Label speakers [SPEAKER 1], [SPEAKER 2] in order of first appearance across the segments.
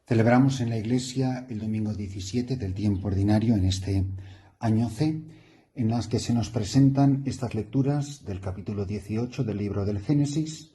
[SPEAKER 1] Celebramos en la Iglesia el domingo 17 del tiempo ordinario en este año C, en las que se nos presentan estas lecturas del capítulo 18 del libro del Génesis,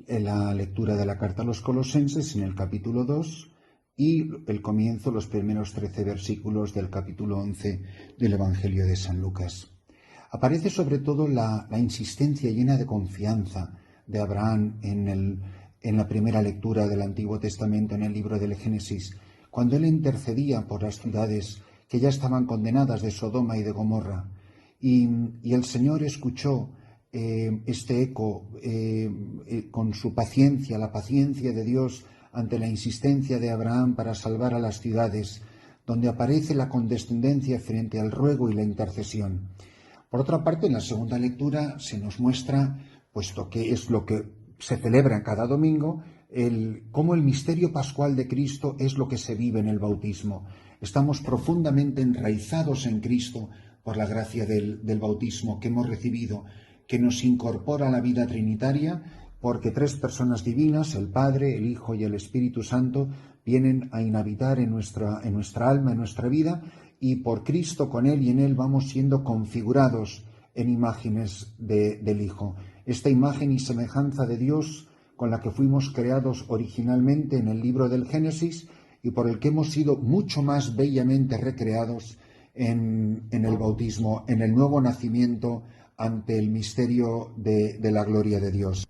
[SPEAKER 1] la lectura de la carta a los Colosenses en el capítulo 2 y el comienzo, los primeros 13 versículos del capítulo 11 del Evangelio de San Lucas. Aparece sobre todo la insistencia llena de confianza de Abraham en la primera lectura del Antiguo Testamento en el libro del Génesis, cuando él intercedía por las ciudades que ya estaban condenadas de Sodoma y de Gomorra. Y el Señor escuchó este eco con su paciencia, la paciencia de Dios ante la insistencia de Abraham para salvar a las ciudades, donde aparece la condescendencia frente al ruego y la intercesión. Por otra parte, en la segunda lectura se nos muestra, puesto que es lo que se celebra cada domingo, cómo el misterio pascual de Cristo es lo que se vive en el bautismo. Estamos profundamente enraizados en Cristo por la gracia del bautismo que hemos recibido, que nos incorpora a la vida trinitaria, porque tres personas divinas, el Padre, el Hijo y el Espíritu Santo, vienen a inhabitar en nuestra alma, en nuestra vida, y por Cristo, con Él y en Él, vamos siendo configurados en imágenes del Hijo. Esta imagen y semejanza de Dios con la que fuimos creados originalmente en el libro del Génesis y por el que hemos sido mucho más bellamente recreados en el bautismo, en el nuevo nacimiento ante el misterio de la gloria de Dios.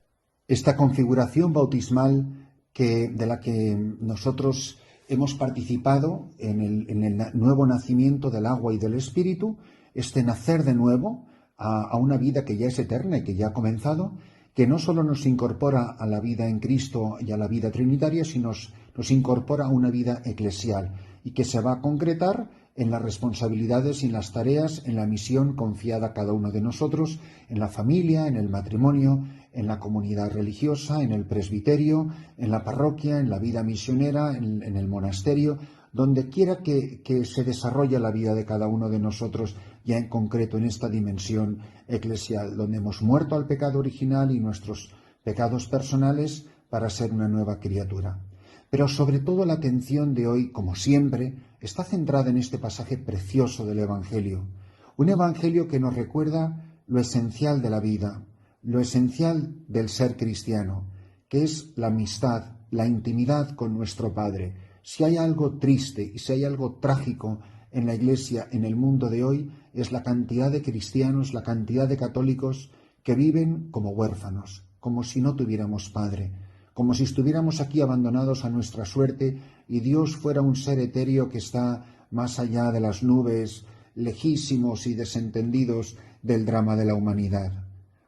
[SPEAKER 1] Esta configuración bautismal de la que nosotros hemos participado en el nuevo nacimiento del agua y del Espíritu, este nacer de nuevo a una vida que ya es eterna y que ya ha comenzado, que no solo nos incorpora a la vida en Cristo y a la vida trinitaria, sino nos incorpora a una vida eclesial y que se va a concretar en las responsabilidades y en las tareas, en la misión confiada a cada uno de nosotros, en la familia, en el matrimonio, en la comunidad religiosa, en el presbiterio, en la parroquia, en la vida misionera, en el monasterio, donde quiera que se desarrolle la vida de cada uno de nosotros, ya en concreto en esta dimensión eclesial, donde hemos muerto al pecado original y nuestros pecados personales para ser una nueva criatura. Pero sobre todo la atención de hoy, como siempre, está centrada en este pasaje precioso del Evangelio. Un Evangelio que nos recuerda lo esencial de la vida, lo esencial del ser cristiano, que es la amistad, la intimidad con nuestro Padre. Si hay algo triste y si hay algo trágico en la Iglesia, en el mundo de hoy, es la cantidad de cristianos, la cantidad de católicos que viven como huérfanos, como si no tuviéramos Padre, como si estuviéramos aquí abandonados a nuestra suerte y Dios fuera un ser etéreo que está más allá de las nubes, lejísimos y desentendidos del drama de la humanidad.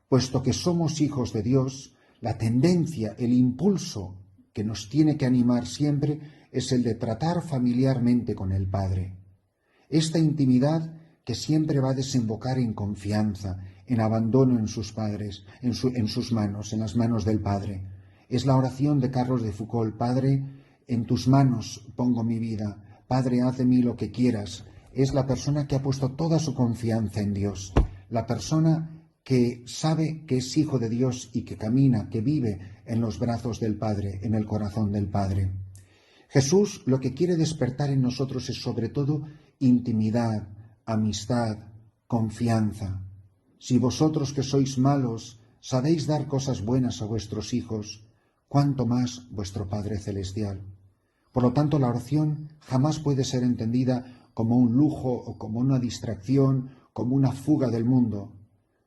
[SPEAKER 1] Puesto que somos hijos de Dios, la tendencia, el impulso que nos tiene que animar siempre es el de tratar familiarmente con el Padre. Esta intimidad que siempre va a desembocar en confianza, en abandono en sus padres, en sus manos, en las manos del Padre. Es la oración de Carlos de Foucault: Padre, en tus manos pongo mi vida, Padre, haz de mí lo que quieras. Es la persona que ha puesto toda su confianza en Dios, la persona que sabe que es hijo de Dios y que camina, que vive en los brazos del Padre, en el corazón del Padre. Jesús lo que quiere despertar en nosotros es sobre todo intimidad, amistad, confianza. Si vosotros que sois malos sabéis dar cosas buenas a vuestros hijos, cuánto más vuestro Padre Celestial. Por lo tanto, la oración jamás puede ser entendida como un lujo o como una distracción, como una fuga del mundo,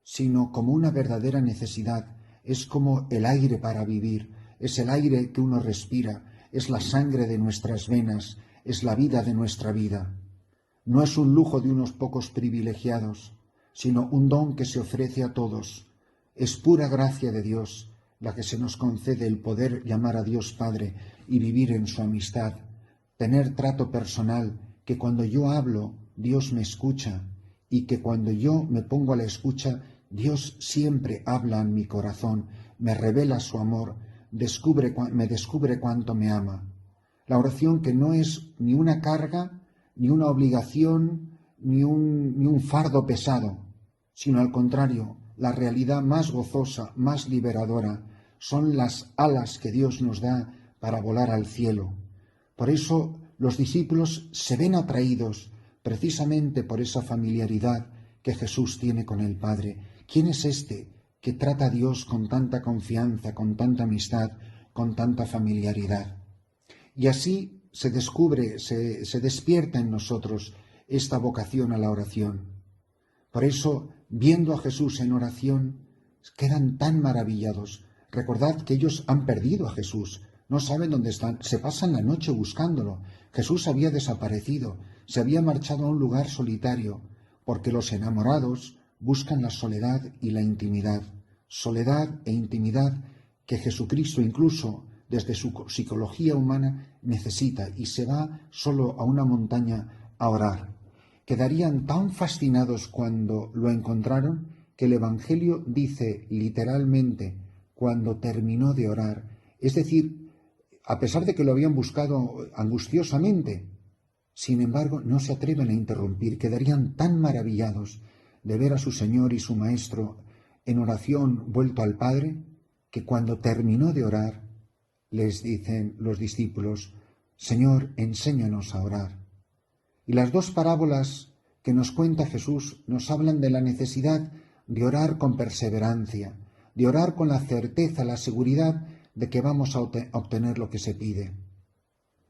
[SPEAKER 1] sino como una verdadera necesidad. Es como el aire para vivir, es el aire que uno respira, es la sangre de nuestras venas, es la vida de nuestra vida. No es un lujo de unos pocos privilegiados, sino un don que se ofrece a todos. Es pura gracia de Dios la que se nos concede el poder llamar a Dios Padre y vivir en su amistad, tener trato personal, que cuando yo hablo, Dios me escucha, y que cuando yo me pongo a la escucha, Dios siempre habla en mi corazón, me revela su amor, me descubre cuánto me ama. La oración que no es ni una carga, ni una obligación, ni un fardo pesado, sino al contrario, la realidad más gozosa, más liberadora, son las alas que Dios nos da para volar al cielo. Por eso los discípulos se ven atraídos precisamente por esa familiaridad que Jesús tiene con el Padre. ¿Quién es este que trata a Dios con tanta confianza, con tanta amistad, con tanta familiaridad? Y así se descubre, se despierta en nosotros esta vocación a la oración. Por eso, viendo a Jesús en oración, quedan tan maravillados. Recordad que ellos han perdido a Jesús, no saben dónde están, se pasan la noche buscándolo. Jesús había desaparecido, se había marchado a un lugar solitario, porque los enamorados buscan la soledad y la intimidad. Soledad e intimidad que Jesucristo incluso desde su psicología humana necesita, y se va solo a una montaña a orar. Quedarían tan fascinados cuando lo encontraron que el Evangelio dice literalmente cuando terminó de orar, es decir, a pesar de que lo habían buscado angustiosamente, sin embargo no se atreven a interrumpir, quedarían tan maravillados de ver a su Señor y su Maestro en oración vuelto al Padre, que cuando terminó de orar, les dicen los discípulos, Señor, enséñanos a orar. Y las dos parábolas que nos cuenta Jesús nos hablan de la necesidad de orar con perseverancia, de orar con la certeza, la seguridad de que vamos a obtener lo que se pide.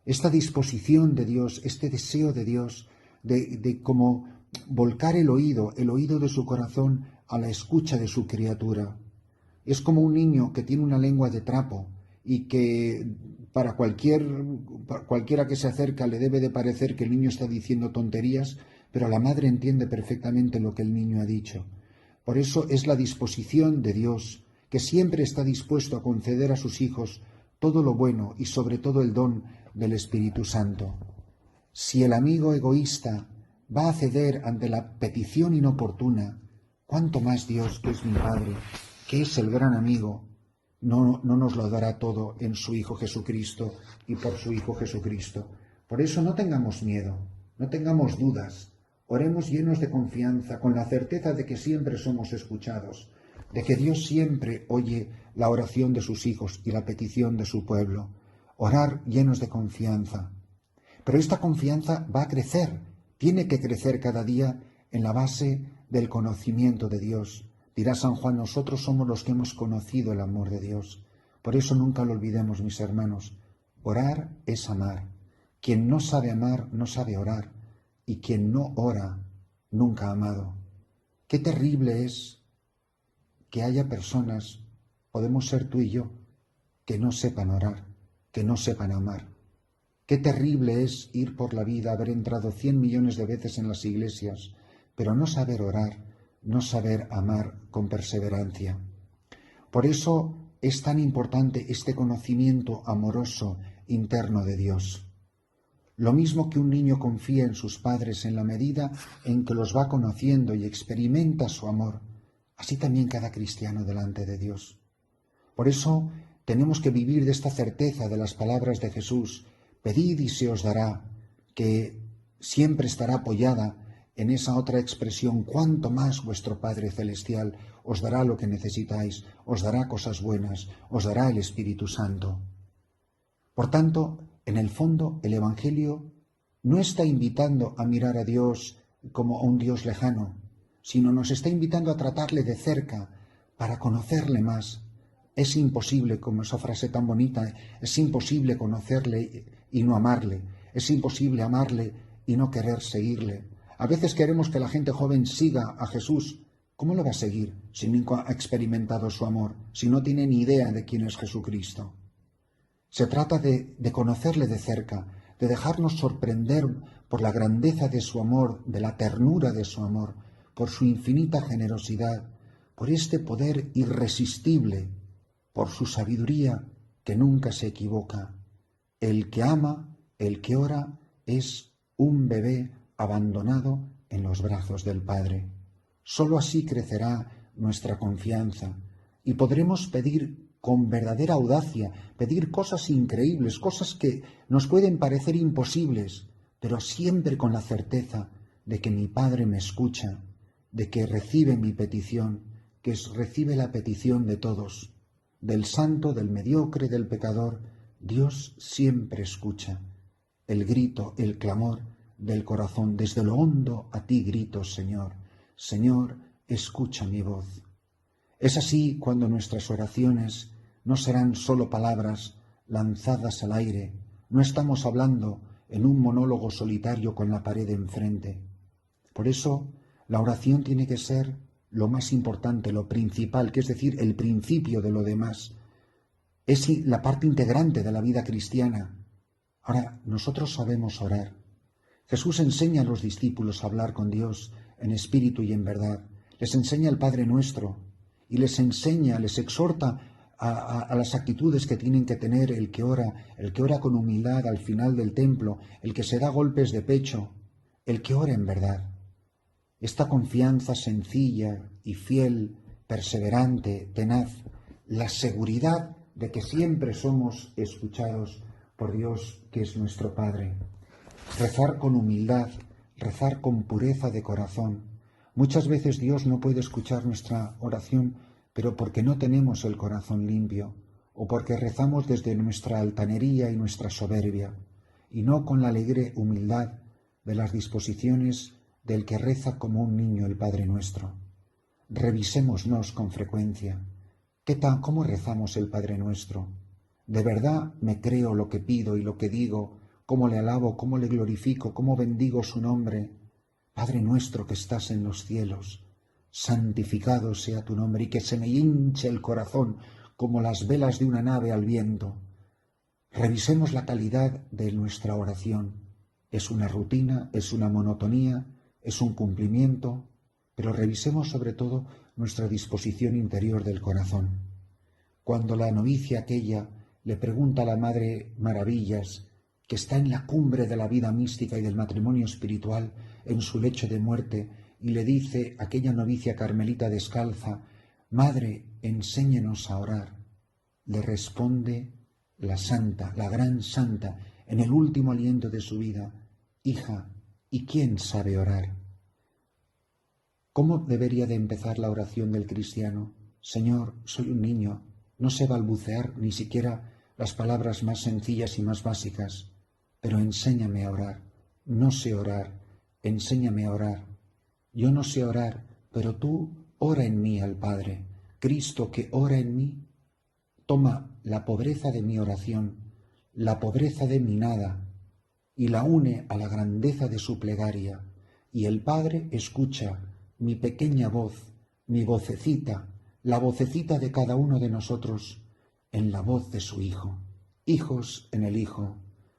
[SPEAKER 1] Esta disposición de Dios, este deseo de Dios, de como volcar el oído de su corazón a la escucha de su criatura. Es como un niño que tiene una lengua de trapo y que para cualquiera que se acerca le debe de parecer que el niño está diciendo tonterías, pero la madre entiende perfectamente lo que el niño ha dicho. Por eso es la disposición de Dios, que siempre está dispuesto a conceder a sus hijos todo lo bueno y sobre todo el don del Espíritu Santo. Si el amigo egoísta va a ceder ante la petición inoportuna, ¿cuánto más Dios, que es mi Padre, que es el gran amigo, no nos lo dará todo en su Hijo Jesucristo y por su Hijo Jesucristo? Por eso no tengamos miedo, no tengamos dudas, oremos llenos de confianza, con la certeza de que siempre somos escuchados, de que Dios siempre oye la oración de sus hijos y la petición de su pueblo. Orar llenos de confianza. Pero esta confianza va a crecer, tiene que crecer cada día en la base del conocimiento de Dios. Dirá San Juan, nosotros somos los que hemos conocido el amor de Dios. Por eso nunca lo olvidemos, mis hermanos. Orar es amar. Quien no sabe amar, no sabe orar. Y quien no ora, nunca ha amado. Qué terrible es que haya personas, podemos ser tú y yo, que no sepan orar, que no sepan amar. Qué terrible es ir por la vida, haber entrado 100 millones de veces en las iglesias, pero no saber orar, no saber amar con perseverancia. Por eso es tan importante este conocimiento amoroso interno de Dios. Lo mismo que un niño confía en sus padres en la medida en que los va conociendo y experimenta su amor, así también cada cristiano delante de Dios. Por eso tenemos que vivir de esta certeza de las palabras de Jesús, pedid y se os dará, que siempre estará apoyada en esa otra expresión, cuanto más vuestro Padre Celestial os dará lo que necesitáis, os dará cosas buenas, os dará el Espíritu Santo. Por tanto, en el fondo, el Evangelio no está invitando a mirar a Dios como a un Dios lejano, sino nos está invitando a tratarle de cerca para conocerle más. Es imposible, como esa frase tan bonita, es imposible conocerle y no amarle, es imposible amarle y no querer seguirle. A veces queremos que la gente joven siga a Jesús. ¿Cómo lo va a seguir si nunca ha experimentado su amor, si no tiene ni idea de quién es Jesucristo? Se trata de conocerle de cerca, de dejarnos sorprender por la grandeza de su amor, de la ternura de su amor, por su infinita generosidad, por este poder irresistible, por su sabiduría que nunca se equivoca. El que ama, el que ora, es un bebé abandonado en los brazos del Padre. Sólo así crecerá nuestra confianza y podremos pedir con verdadera audacia, pedir cosas increíbles, cosas que nos pueden parecer imposibles, pero siempre con la certeza de que mi Padre me escucha, de que recibe mi petición, que recibe la petición de todos, del santo, del mediocre, del pecador. Dios siempre escucha el grito, el clamor del corazón. Desde lo hondo a ti grito, Señor. Señor, escucha mi voz. Es así cuando nuestras oraciones no serán solo palabras lanzadas al aire. No estamos hablando en un monólogo solitario con la pared enfrente. Por eso, la oración tiene que ser lo más importante, lo principal, que es decir, el principio de lo demás. Es la parte integrante de la vida cristiana. Ahora, nosotros sabemos orar. Jesús enseña a los discípulos a hablar con Dios en espíritu y en verdad. Les enseña el Padre Nuestro y les enseña, les exhorta a las actitudes que tienen que tener el que ora con humildad al final del templo, el que se da golpes de pecho, el que ora en verdad. Esta confianza sencilla y fiel, perseverante, tenaz, la seguridad de que siempre somos escuchados por Dios, que es nuestro Padre. Rezar con humildad, rezar con pureza de corazón. Muchas veces Dios no puede escuchar nuestra oración, pero porque no tenemos el corazón limpio, o porque rezamos desde nuestra altanería y nuestra soberbia, y no con la alegre humildad de las disposiciones del que reza como un niño el Padre Nuestro. Revisémonos con frecuencia. ¿Cómo rezamos el Padre Nuestro? ¿De verdad me creo lo que pido y lo que digo? ¿Cómo le alabo, cómo le glorifico, cómo bendigo su nombre? Padre nuestro que estás en los cielos, santificado sea tu nombre, y que se me hinche el corazón como las velas de una nave al viento. Revisemos la calidad de nuestra oración. Es una rutina, es una monotonía, es un cumplimiento, pero revisemos sobre todo nuestra disposición interior del corazón. Cuando la novicia aquella le pregunta a la Madre Maravillas, que está en la cumbre de la vida mística y del matrimonio espiritual, en su lecho de muerte, y le dice aquella novicia carmelita descalza: Madre, enséñanos a orar. Le responde la santa, la gran santa, en el último aliento de su vida: Hija, ¿y quién sabe orar? ¿Cómo debería de empezar la oración del cristiano? Señor, soy un niño, no sé balbucear ni siquiera las palabras más sencillas y más básicas, pero enséñame a orar. No sé orar, enséñame a orar. Yo no sé orar, pero tú ora en mí al Padre. Cristo que ora en mí, toma la pobreza de mi oración, la pobreza de mi nada, y la une a la grandeza de su plegaria, y el Padre escucha mi pequeña voz, mi vocecita, la vocecita de cada uno de nosotros, en la voz de su Hijo. Hijos en el Hijo,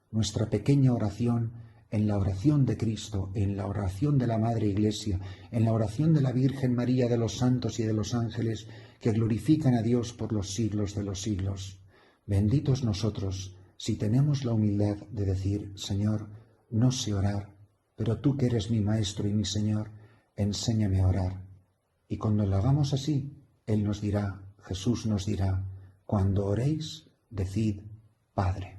[SPEAKER 1] nuestra pequeña oración en la oración de Cristo, en la oración de la Madre Iglesia, en la oración de la Virgen María, de los santos y de los ángeles que glorifican a Dios por los siglos de los siglos. Benditos nosotros si tenemos la humildad de decir: Señor, no sé orar, pero tú que eres mi Maestro y mi Señor, enséñame a orar. Y cuando lo hagamos así, Él nos dirá, Jesús nos dirá: cuando oréis, decid Padre.